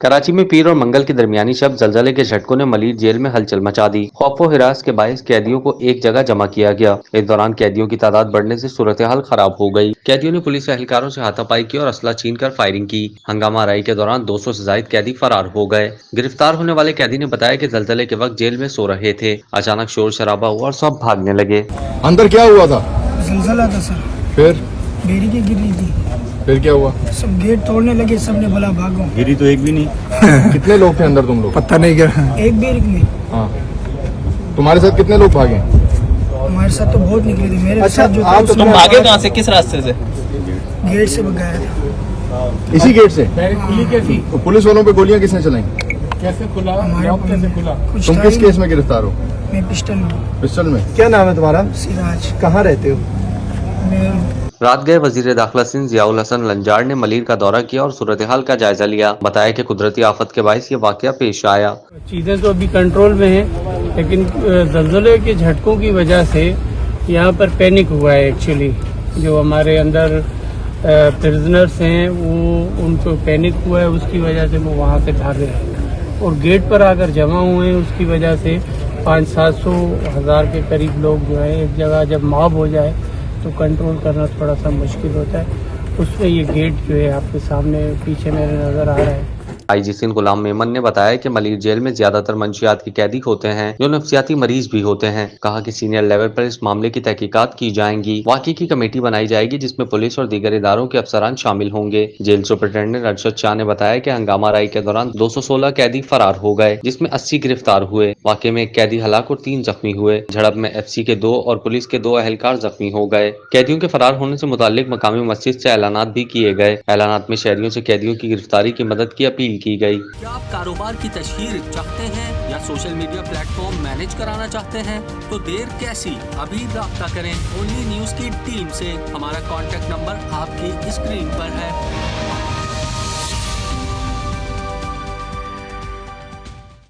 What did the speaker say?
कराची में पीर और मंगल के दरमियानी शब जलजले के झटकों ने मलिर जेल में हलचल मचा दी। खौफो हिरास के बायस कैदियों को एक जगह जमा किया गया। इस दौरान कैदियों की तादाद बढ़ने से सूरत हाल खराब हो गई। कैदियों ने पुलिस एहलकारों से हाथापाई की और असला छीनकर फायरिंग की। हंगामा आराई के दौरान 200 से ज्यादा कैदी फरार हो गए। गिरफ्तार होने वाले कैदी ने बताया कि जलजले के वक्त जेल में सो रहे थे। अचानक शोर शराबा हुआ और सब भागने लगे। अंदर क्या हुआ था? जलजला था सर। फिर बैरिकेड गिरी थी। फिर क्या हुआ? सब गेट तोड़ने लगे, सबने बोला भागो। गिरी तो एक भी नहीं। कितने लोग थे अंदर तुम लोग? पता नहीं क्या। एक बैरिक में। हाँ, तुम्हारे साथ कितने लोग भागे? हमारे साथ तो बहुत निकले थे। मेरे अच्छा, साथ जो आप तुम भागे कहाँ से, किस रास्ते से? गेट से भगाया था। इसी गेट से? खुली कैसी? तो पुलिस वालों पे गोलियां किसने चलाई? कैसे खुला? हमारे लॉक कैसे खुला? कुछ तुम था किस ही केस में गिरफ्तार हो? नहीं। मैं पिस्टल में। पिस्टल में? क्या नाम है तुम्हारा? सिराज। कहाँ रहते हो? मैं रात गए वजीर दाखिला सिंध जियाउल हसन लंजार ने मलिर का दौरा किया और सूरत हाल का जायजा लिया। बताया कि कुदरती आफत के बायस ये वाकया पेश आया। चीज़ें तो अभी कंट्रोल में हैं, लेकिन जल्जले के झटकों की वजह से यहाँ पर पैनिक हुआ है। एक्चुअली जो हमारे अंदर प्रिजनर्स हैं वो उनको पैनिक हुआ है, उसकी वजह से वो वहाँ से भागे हैं और गेट पर आकर जमा हुए हैं। उसकी वजह से 500-700 के करीब लोग जो है एक जगह जब मॉब हो जाए तो कंट्रोल करना थोड़ा सा मुश्किल होता है। उसमें ये गेट जो है आपके सामने पीछे मेरे नज़र आ रहा है। आईजी सिंध गुलाम मेमन ने बताया कि मलिर जेल में ज्यादातर मंशियात के कैदी होते हैं जो नफ्सियाती मरीज भी होते हैं। कहा कि सीनियर लेवल पर इस मामले की तहकीकात की जाएंगी। वाकई की कमेटी बनाई जाएगी जिसमें पुलिस और दीगर इदारों के अफसरान शामिल होंगे। जेल सुपरिटेंडेंट अरशद शाह ने बताया कि हंगामा राई के दौरान 216 कैदी फरार हो गए, जिसमें 80 गिरफ्तार हुए। वाकई में एक कैदी हलाक और 3 जख्मी हुए। झड़प में FC के 2 और पुलिस के 2 अहलकार जख्मी हो गए। कैदियों के फरार होने से मुताल्लिक मकामी मस्जिद से ऐलानात भी किए गए। ऐलानात में शहरियों से कैदियों की गिरफ्तारी की मदद की अपील की गई। क्या आप कारोबार की तशहीर चाहते हैं या सोशल मीडिया प्लेटफॉर्म मैनेज कराना चाहते हैं तो देर कैसी, अभी राब्ता करें ओनली न्यूज की टीम से। हमारा कॉन्टैक्ट नंबर आपकी स्क्रीन पर है।